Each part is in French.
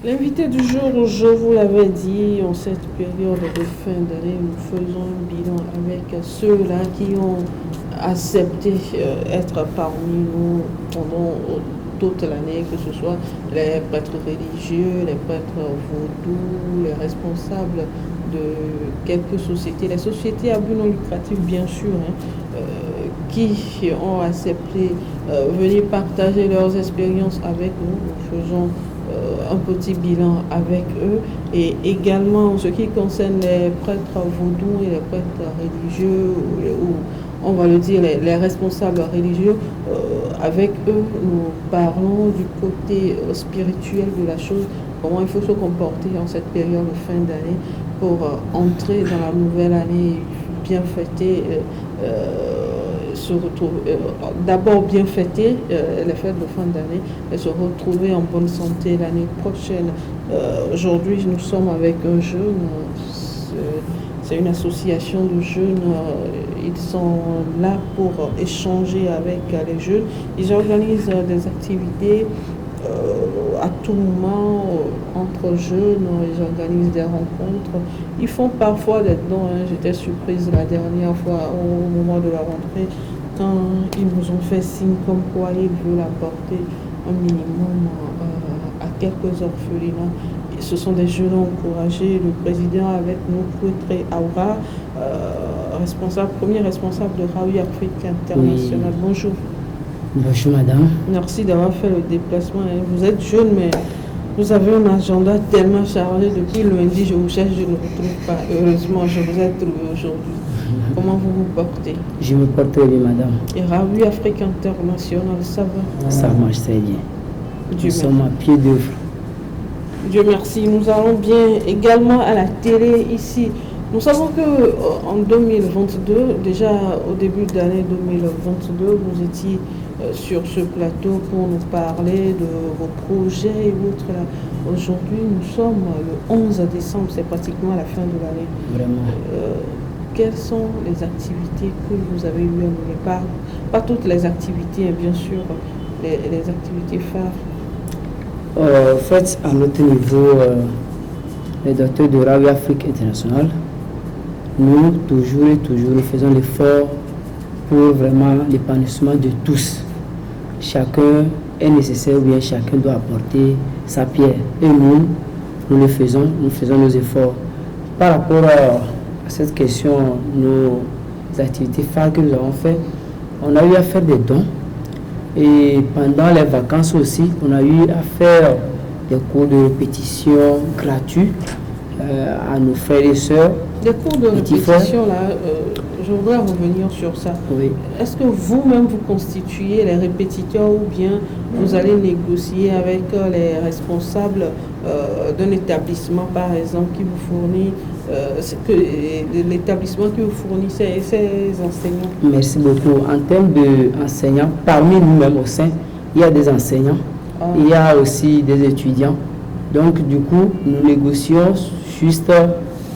L'invité du jour, je vous l'avais dit, en cette période de fin d'année, nous faisons un bilan avec ceux-là qui ont accepté être parmi nous pendant toute l'année, que ce soit les prêtres religieux, les prêtres vaudous, les responsables de quelques sociétés, les sociétés à but non lucratif bien sûr, qui ont accepté venir partager leurs expériences avec nous. Nous faisons un petit bilan avec eux, et également en ce qui concerne les prêtres vaudous et les prêtres religieux, ou on va le dire les responsables religieux, avec eux nous parlons du côté spirituel de la chose, comment il faut se comporter en cette période de fin d'année pour entrer dans la nouvelle année bien fêtée, se retrouver, d'abord bien fêter les fêtes de fin d'année et se retrouver en bonne santé l'année prochaine. Aujourd'hui, nous sommes avec un jeune, c'est une association de jeunes, ils sont là pour échanger avec les jeunes. Ils organisent des activités à tout moment entre jeunes, ils organisent des rencontres, ils font parfois des dons. J'étais surprise la dernière fois au moment de la rentrée quand ils nous ont fait signe comme quoi ils veulent apporter un minimum à quelques orphelinats. Et ce sont des jeunes encouragés. Le président avec nous, Kouetré Aura, premier responsable de Raoui Afrique International. Oui. Bonjour. Bonjour madame. Merci d'avoir fait le déplacement. Vous êtes jeune, mais vous avez un agenda tellement chargé. Depuis lundi, je vous cherche, je ne vous trouve pas. Heureusement, je vous ai trouvé aujourd'hui. Comment vous vous portez? Je me porte bien madame. Et Raoui Afrique International, ça va? Ça marche très bien. Nous sommes à pied d'œuvre. Dieu merci. Nous allons bien également à la télé ici. Nous savons que en 2022, déjà au début de l'année 2022, vous étiez sur ce plateau pour nous parler de vos projets et autres. Aujourd'hui, nous sommes le 11 décembre, c'est pratiquement la fin de l'année. Vraiment. Quelles sont les activités que vous avez eues à mener? Pas toutes les activités, bien sûr, les activités phares. En fait, à notre niveau, les docteurs de Raoui Afrique International, nous toujours faisons l'effort pour vraiment l'épanouissement de tous. Chacun est nécessaire, ou bien chacun doit apporter sa pierre. Et nous le faisons, nous faisons nos efforts. Par rapport à cette question, nos activités phares que nous avons faites, on a eu à faire des dons. Et pendant les vacances aussi, on a eu à faire des cours de répétition gratuits à nos frères et sœurs. Des cours de répétition, là, je voudrais revenir sur ça. Oui. Est-ce que vous-même vous constituez les répétiteurs, ou bien vous allez négocier avec les responsables d'un établissement, par exemple, qui vous fournit, l'établissement qui vous fournit ces enseignants? Merci beaucoup. En termes d'enseignants, parmi nous-mêmes au sein, il y a des enseignants, il y a aussi des étudiants. Donc, du coup, nous négocions juste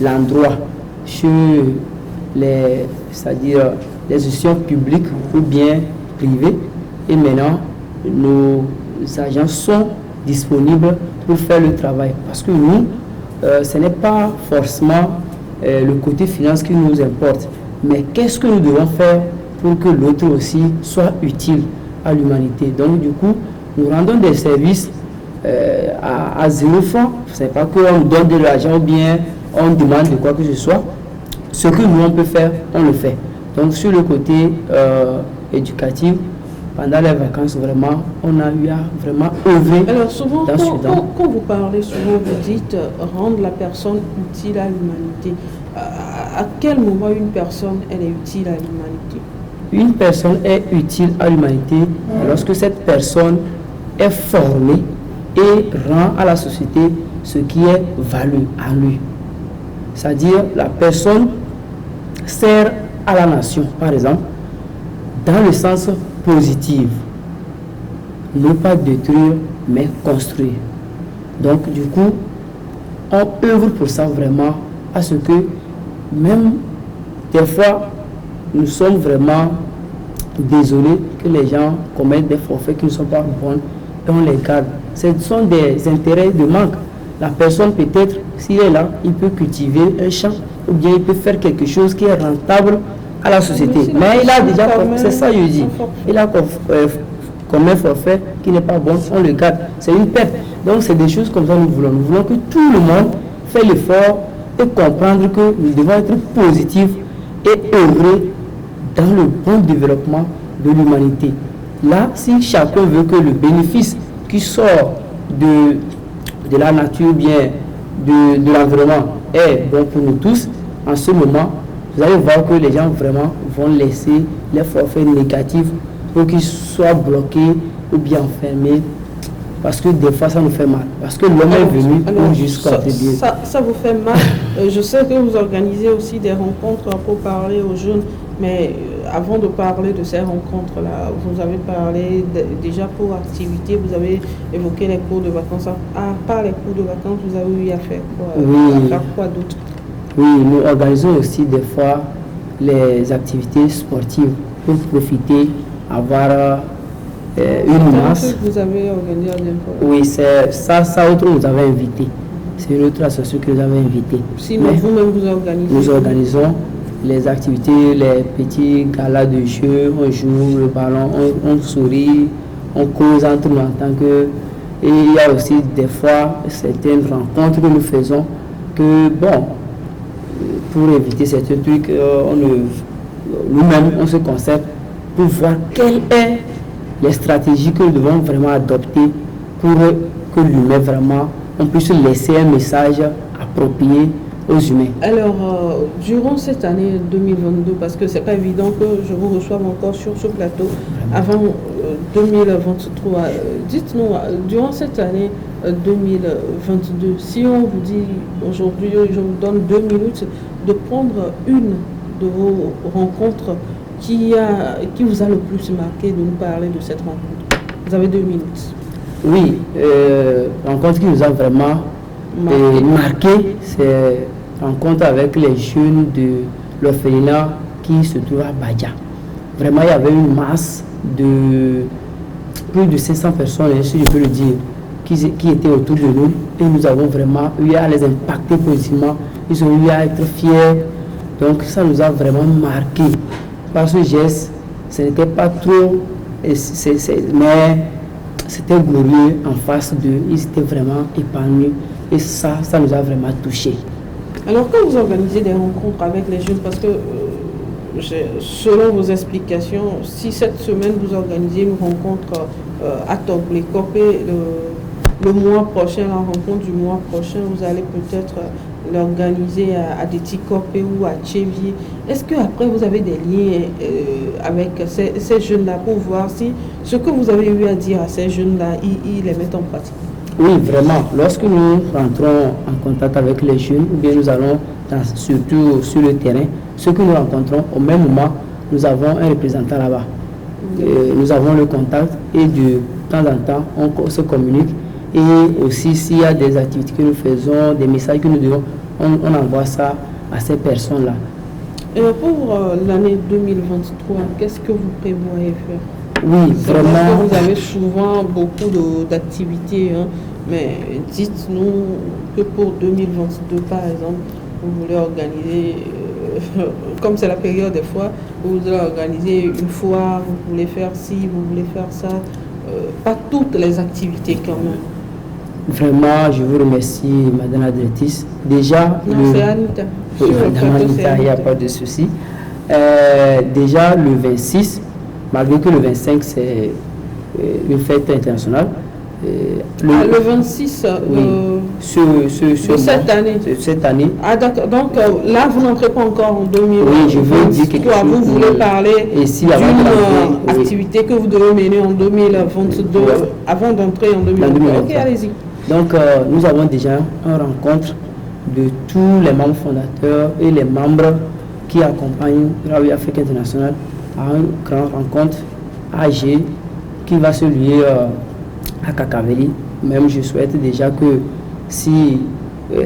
l'endroit chez c'est-à-dire les institutions publiques ou bien privées. Et maintenant, nos agents sont disponibles pour faire le travail. Parce que nous, ce n'est pas forcément le côté finance qui nous importe, mais qu'est-ce que nous devons faire pour que l'autre aussi soit utile à l'humanité. Donc, du coup, nous rendons des services à 0 francs. Ce n'est pas qu'on donne de l'argent ou bien on demande de quoi que ce soit. Ce que nous on peut faire, on le fait. Donc sur le côté éducatif, pendant les vacances, vraiment, on a eu à vraiment œuvrer. Alors souvent, quand vous parlez, souvent vous dites rendre la personne utile à l'humanité. À quel moment une personne elle est utile à l'humanité? Une personne est utile à l'humanité lorsque cette personne est formée et rend à la société ce qui est valu à lui. C'est-à-dire la personne sert à la nation, par exemple, dans le sens positif. Ne pas détruire, mais construire. Donc, du coup, on œuvre pour ça vraiment, à ce que, même des fois, nous sommes vraiment désolés que les gens commettent des forfaits qui ne sont pas bons et on les garde. Ce sont des intérêts de manque. la personne peut-être, s'il est là, il peut cultiver un champ ou bien il peut faire quelque chose qui est rentable à la société. Mais il a déjà, c'est ça je dis, il a comme un forfait qui n'est pas bon, on le garde, c'est une perte. Donc c'est des choses comme ça nous voulons. Nous voulons que tout le monde fait l'effort et comprendre que nous devons être positifs et œuvrer dans le bon développement de l'humanité. Là, si chacun veut que le bénéfice qui sort de la nature, bien de l'environnement est bon pour nous tous, en ce moment, vous allez voir que les gens vraiment vont laisser les forfaits négatifs pour qu'ils soient bloqués ou bien enfermés. Parce que des fois, ça nous fait mal. Parce que l'homme est venu pour juste contribuer. Ça vous fait mal. Je sais que vous organisez aussi des rencontres pour parler aux jeunes. Mais avant de parler de ces rencontres-là, vous avez parlé déjà pour activité, vous avez évoqué les cours de vacances. À part les cours de vacances, vous avez eu à faire quoi, oui. à faire quoi d'autre? Oui, nous organisons aussi des fois les activités sportives pour profiter, avoir une masse. Vous avez organisé à Diempola? Oui, c'est ça autre nous avait invité. C'est une autre association que nous avait invité. Sinon, vous-même vous organisez? Nous organisons les activités, les petits galas de jeu, on joue le ballon, on sourit, on cause entre nous en tant que... Et il y a aussi des fois certaines rencontres que nous faisons que, bon, pour éviter certains trucs, nous-mêmes, on se concerte pour voir quelles sont les stratégies que nous devons vraiment adopter pour que l'humain vraiment, on puisse laisser un message approprié aux humains. Alors, durant cette année 2022, parce que c'est pas évident que je vous reçoive encore sur ce plateau avant 2023, dites-nous, durant cette année 2022, si on vous dit aujourd'hui, je vous donne 2 minutes de prendre une de vos rencontres qui vous a le plus marqué, de nous parler de cette rencontre. Vous avez 2 minutes. Oui, rencontre qui nous a vraiment marqué, c'est rencontre avec les jeunes de l'orphelinat qui se trouve à Badja. Vraiment, il y avait une masse de plus de 500 personnes, si je peux le dire, qui étaient autour de nous, et nous avons vraiment eu à les impacter positivement. Ils ont eu à être fiers. Donc ça nous a vraiment marqué. Par ce geste, ce n'était pas trop, mais c'était glorieux en face d'eux. Ils étaient vraiment épanouis et ça nous a vraiment touchés. Alors quand vous organisez des rencontres avec les jeunes, parce que selon vos explications, si cette semaine vous organisez une rencontre à Toblé Copé, le mois prochain, la rencontre du mois prochain, vous allez peut-être l'organiser à Déticopé ou à Tchévier. Est-ce qu'après vous avez des liens avec ces jeunes-là pour voir si ce que vous avez eu à dire à ces jeunes-là, ils les mettent en pratique? Oui, vraiment. Lorsque nous rentrons en contact avec les jeunes, ou bien nous allons surtout sur le terrain, ce que nous rencontrons, au même moment, nous avons un représentant là-bas. Nous avons le contact et de temps en temps, on se communique. Et aussi, s'il y a des activités que nous faisons, des messages que nous devons, on envoie ça à ces personnes-là. Et pour l'année 2023, qu'est-ce que vous prévoyez faire? Oui, vraiment. Parce que vous avez souvent beaucoup d'activités, hein, mais dites-nous que pour 2022, par exemple, vous voulez organiser, comme c'est la période des fois, vous voulez organiser une foire, vous voulez faire ci, vous voulez faire ça, pas toutes les activités quand même. Vraiment, je vous remercie, Madame la directrice. Déjà, c'est Anita. Madame Anita, il n'y a pas de souci. Déjà, le 26, malgré que le 25, c'est une fête internationale. Le 26 cette année. Ah d'accord, donc là vous n'entrez pas encore en 2023. Oui, je veux dire quelque chose. Vous voulez parler d'une activité que vous devez mener en 2022 avant d'entrer en 2023. Ok, allez-y. Donc nous avons déjà une rencontre de tous les membres fondateurs et les membres qui accompagnent Raoui Afrique International à une grande rencontre AG qui va se lier à Kakaveli. Même je souhaite déjà que si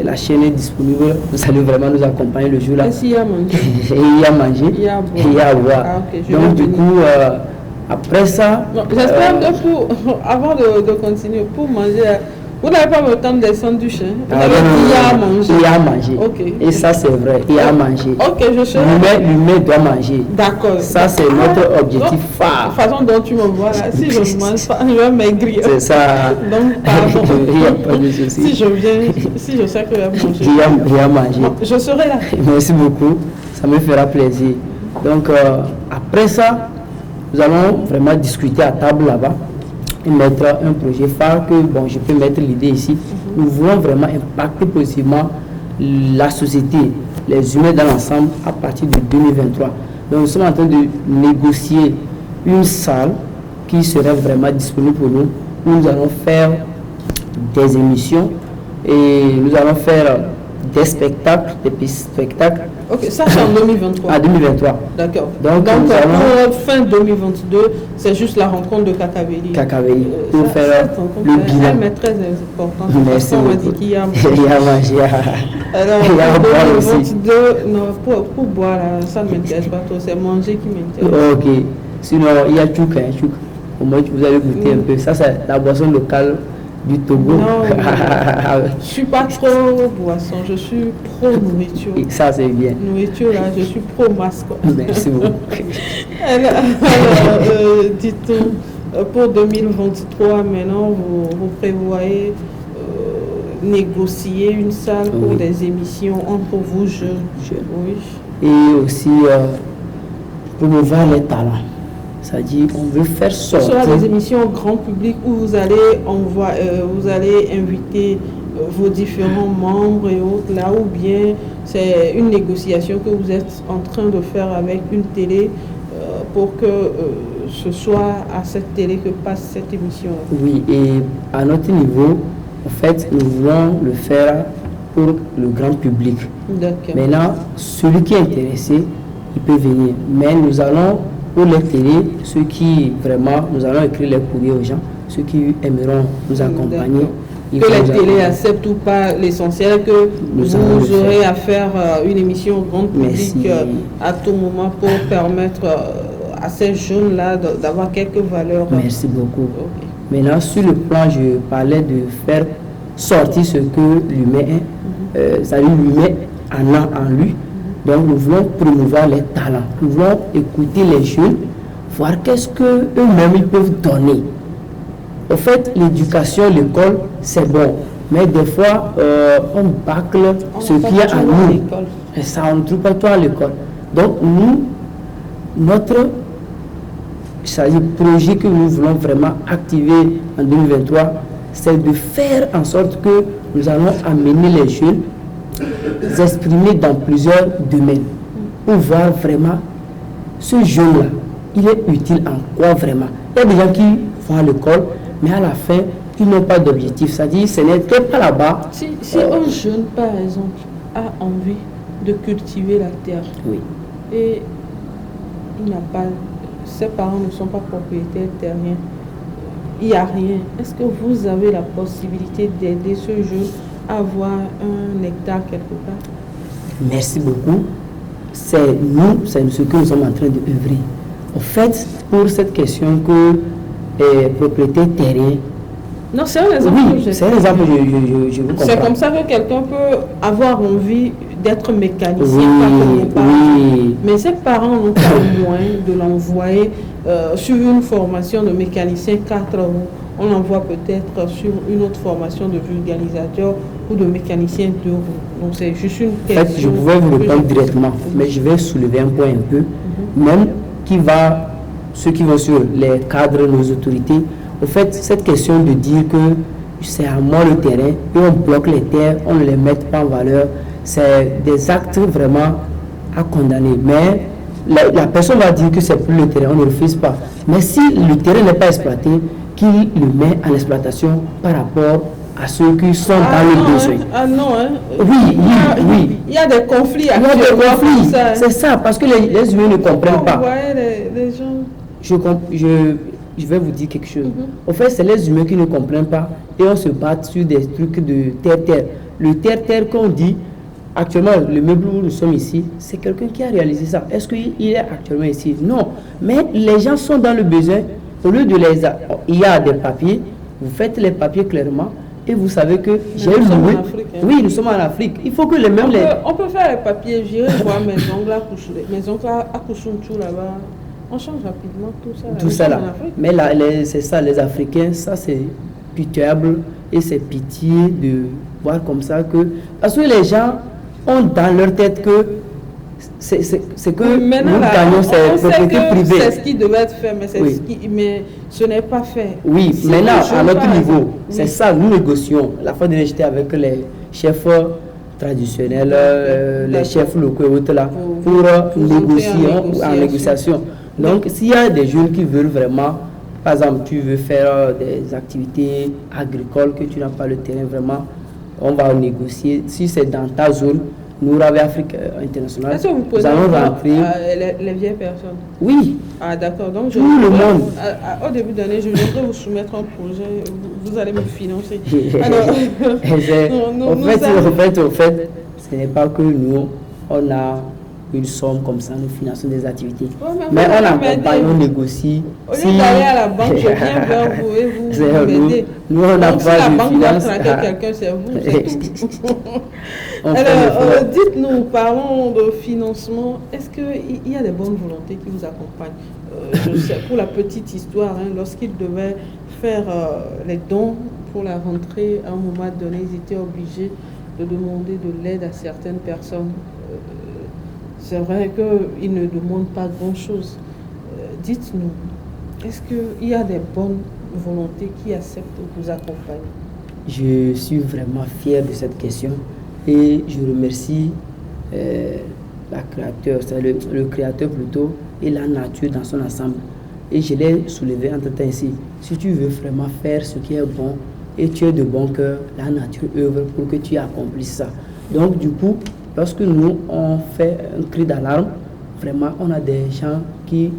la chaîne est disponible, vous allez vraiment nous accompagner le jour-là. Et s'il y a à manger? Il y a à manger, il y a à boire. Ah, okay, donc du coup, après ça... J'espère que avant de continuer, pour manger, Vous n'avez pas le temps de descendre du chien. Vous Ah, avez non, dit il y a à non, manger. il y a à manger. Ok. Et ça, c'est vrai, il y a à manger. Ok, je serai. L'humain doit manger. D'accord. Ça, c'est notre objectif phare. La façon dont tu me vois là, si je ne mange pas, je vais maigrir. C'est ça. Donc, pardon. Il n'y a pas de souci. Si je viens, si je sais que je vais manger, Il y a à manger. je serai là. Merci beaucoup, ça me fera plaisir. Donc, après ça, nous allons vraiment discuter à table là-bas et mettre un projet phare que, bon, je peux mettre l'idée ici. Nous voulons vraiment impacter positivement la société, les humains dans l'ensemble à partir de 2023. Donc, nous sommes en train de négocier une salle qui serait vraiment disponible pour nous, où nous allons faire des émissions et nous allons faire des spectacles, des petits spectacles. Ok, ça c'est en 2023. À 2023. D'accord. Donc, nous allons pour fin 2022, c'est juste la rencontre de Kakabeli. Kakabeli pour faire le bilan. Elle est très importante. Merci On m'a beaucoup. dit qu'il y a Il y a à manger. Alors, Il y a à boire aussi. 2022, non, pour boire, là, ça ne m'intéresse pas trop. C'est manger qui m'intéresse. Ok. Sinon, il y a Tchouk, hein, Tchouk. Au moins, vous allez goûter un peu. Ça, c'est la boisson locale du Togo. Non, je ne suis pas trop boisson, je suis pro-nourriture. Et ça, c'est bien. Nourriture, là, je suis pro-masque. Merci beaucoup. Alors, dites-nous, pour 2023, maintenant, vous prévoyez négocier une salle pour des émissions entre vous jeunes. Oui. Et aussi, promouvoir les talents. C'est-à-dire, on veut faire Ce sortir. sera des émissions au grand public où vous allez inviter vos différents membres et autres là, ou bien c'est une négociation que vous êtes en train de faire avec une télé pour que ce soit à cette télé que passe cette émission. Oui, et à notre niveau, en fait, nous voulons le faire pour le grand public. D'accord. Maintenant, celui qui est intéressé, il peut venir. Mais nous allons, pour les télés, ceux qui vraiment, nous allons écrire les courriers aux gens, ceux qui aimeront nous accompagner. Que les télés acceptent ou pas, l'essentiel que vous aurez à faire une émission au grand public à tout moment pour permettre à ces jeunes-là d'avoir quelques valeurs. Merci beaucoup. Okay. Maintenant, sur le plan, je parlais de faire sortir ce que l'humain est, c'est-à-dire l'humain en a en lui. Donc, nous voulons promouvoir les talents. Nous voulons écouter les jeunes, voir qu'est-ce qu'eux-mêmes ils peuvent donner. En fait, l'éducation, l'école, c'est bon. Mais des fois, on bâcle ce qui est en nous. Et ça, on ne trouve pas tout à l'école. Donc, nous, notre projet que nous voulons vraiment activer en 2023, c'est de faire en sorte que nous allons amener les jeunes s'exprimer dans plusieurs domaines pour voir vraiment ce jeune-là, il est utile en quoi vraiment. Il y a des gens qui vont à l'école, mais à la fin, ils n'ont pas d'objectif. C'est-à-dire, ce n'est pas là-bas. Si un jeune, par exemple, a envie de cultiver la terre, oui, et il n'a pas, ses parents ne sont pas propriétaires terriens, il n'y a rien. Est-ce que vous avez la possibilité d'aider ce jeune à avoir un hectare quelque part? Merci beaucoup. C'est ce que nous sommes en train d'œuvrer. En fait, pour cette question que propriété terrien. Non, c'est un exemple. Oui, c'est un exemple, je vous comprends. C'est comme ça que quelqu'un peut avoir envie d'être mécanicien, oui, pas comme vos parents. Oui. Mais ses parents n'ont pas le moyen de l'envoyer sur une formation de mécanicien 4 roues. On l'envoie peut-être sur une autre formation de vulgarisateur ou de mécanicien 2 roues. Donc c'est juste une question. En fait, je pouvais vous répondre directement, mais je vais soulever un point un peu. Même ceux qui vont sur les cadres, nos autorités, en fait, cette question de dire que c'est à moi le terrain et on bloque les terres, on ne les met pas en valeur, c'est des actes vraiment à condamner. Mais la personne va dire que c'est plus le terrain, on ne refuse pas. Mais si le terrain n'est pas exploité, qu'il le met en exploitation par rapport à ceux qui sont dans le besoin. Ah non, hein? Oui. Il y a des conflits. Il y a des conflits. C'est ça, parce que les humains ne comprennent pas. Les gens... Je vais vous dire quelque chose. En fait, c'est les humains qui ne comprennent pas et on se bat sur des trucs de terre-terre. Le terre-terre qu'on dit, actuellement, le meuble où nous sommes ici, c'est quelqu'un qui a réalisé ça. Est-ce qu'il est actuellement ici? Non. Mais les gens sont dans le besoin. Au lieu de il y a des papiers, vous faites les papiers clairement Et vous savez que j'ai nous sommes loué. en Afrique, hein. Oui, nous sommes en Afrique. Il faut que les mêmes. On peut faire les papiers, j'irai voir mes oncles à Kouchounchou là-bas. On change rapidement tout ça. Tout ça là. Mais là, c'est ça, les Africains, ça c'est pitoyable et c'est pitié de voir comme ça que. Parce que les gens ont dans leur tête que c'est que nous gagnons, c'est propriété privée. C'est ce qui devait être fait, mais, Oui. Mais ce n'est pas fait. Oui, Si maintenant, à notre par niveau, exemple, c'est oui. ça, nous négocions. La fois dernière, j'étais avec les chefs traditionnels, les chefs locaux et autres là, pour négocier en négociation. Donc, s'il y a des jeunes qui veulent vraiment, par exemple, tu veux faire des activités agricoles, que tu n'as pas le terrain vraiment, on va négocier. Si c'est dans ta zone, nous, Ravé Afrique International, Est-ce que vous pouvez allons rentrer. Les vieilles personnes? Oui. Ah, d'accord. Donc, Tout le monde. Au début d'année, je viendrai vous soumettre un projet. Vous allez me financer. Alors, en fait, ce n'est pas que nous, on a une somme comme ça, nous finançons des activités. Mais on accompagne, on négocie. Au lieu d'aller à la banque, je viens vers vous et vous m'aidez. Nous, on n'a pas de si la banque doit finance. traquer quelqu'un, c'est vous, c'est tout. Alors, dites-nous, parlons de financement. Est-ce qu'il y a des bonnes volontés qui vous accompagnent? Je sais, pour la petite histoire, lorsqu'ils devaient faire les dons pour la rentrée, à un moment donné, ils étaient obligés de demander de l'aide à certaines personnes. C'est vrai qu'ils ne demandent pas grand-chose. Dites-nous, est-ce qu'il y a des bonnes volontés qui acceptent de vous accompagner? Je suis vraiment fier de cette question et je remercie la créateur, le créateur plutôt, et la nature dans son ensemble. Et je l'ai soulevé en temps ici. Si tu veux vraiment faire ce qui est bon et tu es de bon cœur, la nature œuvre pour que tu accomplisses ça. Donc du coup, lorsque nous on fait un cri d'alarme, vraiment on a des gens qui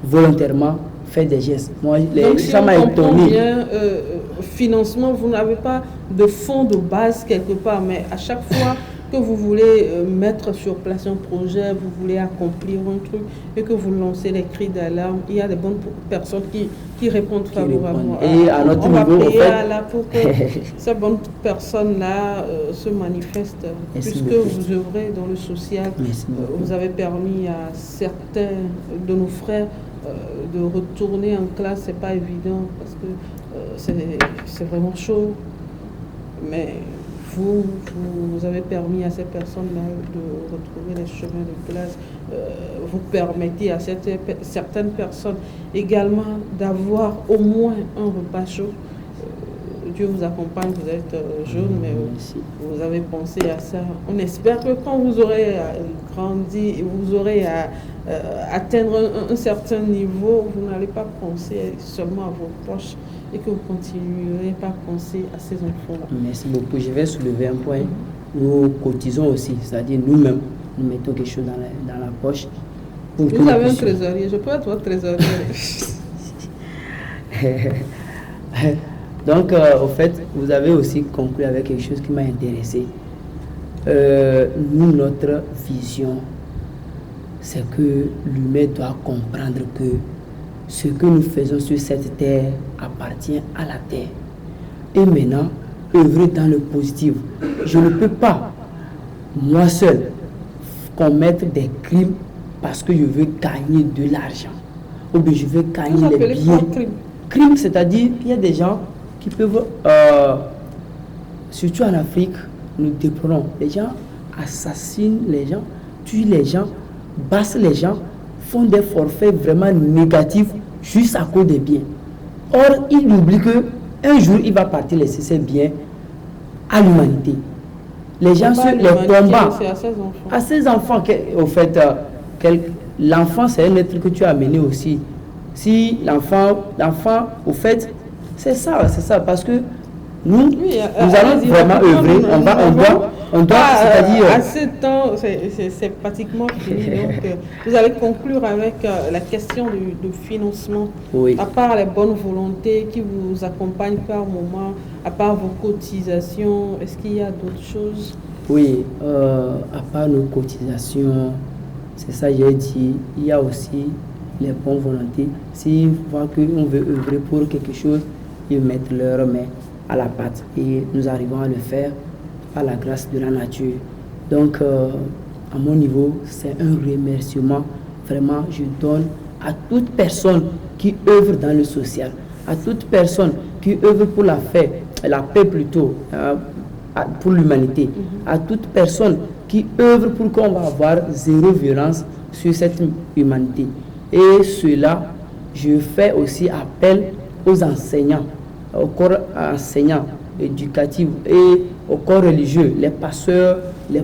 volontairement font des gestes. Moi, donc si ça m'a on comprend étonné. bien, financement, vous n'avez pas de fonds de base quelque part, mais à chaque fois que vous voulez mettre sur place un projet, vous voulez accomplir un truc et que vous lancez les cris d'alarme, il y a des bonnes personnes qui répondent favorablement. Et à notre on niveau, va payer en fait, là pour que ces bonnes personnes-là se manifestent. Merci puisque beaucoup. vous œuvrez dans le social, Merci beaucoup. vous avez permis à certains de nos frères de retourner en classe. C'est pas évident parce que c'est vraiment chaud. Mais vous avez permis à ces personnes-là de retrouver les chemins de classe. Vous permettez à certaines personnes également d'avoir au moins un repas chaud. Dieu vous accompagne, vous êtes jeune, mais vous avez pensé à ça. On espère que quand vous aurez grandi, vous aurez atteindre un certain niveau, vous n'allez pas penser seulement à vos proches et que vous continuerez par penser à ces enfants-là. Merci beaucoup. Je vais soulever un point. Nous cotisons aussi, c'est-à-dire nous-mêmes, nous mettons quelque chose dans la poche. Vous avez un trésorier, je peux être votre trésorier. Donc, au fait, vous avez aussi conclu avec quelque chose qui m'a intéressé. Nous, notre vision, c'est que l'humain doit comprendre que ce que nous faisons sur cette terre appartient à la terre. Et maintenant, œuvrer dans le positif. Je ne peux pas, moi seul, commettre des crimes parce que je veux gagner de l'argent. Ou bien je veux gagner les biens. Crime, c'est-à-dire qu'il y a des gens qui peuvent, surtout en Afrique, nous déplorons. Les gens assassinent les gens, tuent les gens, battent les gens, font des forfaits vraiment négatifs juste à cause des biens. Or, il oublie qu'un jour, il va partir laisser ses biens à l'humanité. Les gens se les combattent à ses enfants. Au fait, l'enfant, c'est un être que tu as amené aussi. Si l'enfant, au fait, c'est ça, parce que nous allons vraiment œuvrer, on doit, c'est-à-dire... À ce temps, c'est pratiquement fini, donc vous allez conclure avec la question du financement. Oui. À part les bonnes volontés qui vous accompagnent par moment, à part vos cotisations, est-ce qu'il y a d'autres choses? Oui, à part nos cotisations, c'est ça j'ai dit, il y a aussi les bonnes volontés. S'ils voient qu'on veut œuvrer pour quelque chose, ils mettent leur main. à la pâte. Et nous arrivons à le faire par la grâce de la nature. Donc, à mon niveau, c'est un remerciement. Vraiment, je donne à toute personne qui œuvre dans le social, à toute personne qui œuvre pour la paix plutôt, pour l'humanité, à toute personne qui œuvre pour qu'on va avoir zéro violence sur cette humanité. Et cela, je fais aussi appel aux enseignants, au corps enseignant, éducatif et au corps religieux, les pasteurs, les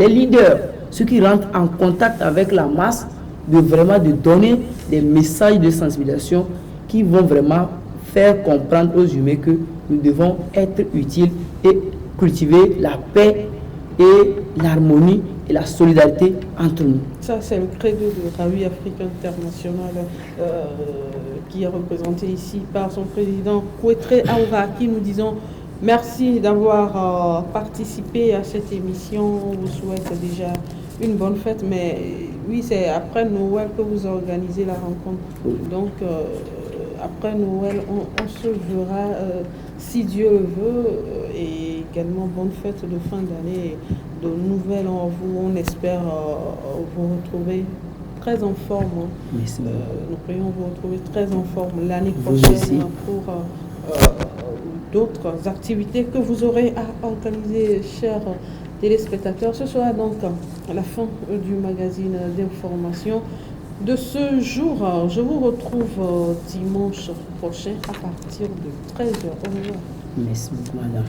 leaders, ceux qui rentrent en contact avec la masse, de donner des messages de sensibilisation qui vont vraiment faire comprendre aux humains que nous devons être utiles et cultiver la paix et l'harmonie et la solidarité entre nous. Ça, c'est le credo de Raoui Afrique International qui est représenté ici par son président Kouetré Aoura, qui nous disons merci d'avoir participé à cette émission. On vous souhaite déjà une bonne fête, mais oui, c'est après Noël que vous organisez la rencontre. Oui. Donc, après Noël, on se verra si Dieu le veut, et également bonne fête de fin d'année, de nouvelles en vous. On espère vous retrouver très en forme. Merci. Nous prions vous retrouver très en forme l'année prochaine pour d'autres activités que vous aurez à organiser, chers téléspectateurs. Ce sera donc à la fin du magazine d'information de ce jour. Je vous retrouve dimanche prochain à partir de 13h. Au revoir. Merci beaucoup, madame.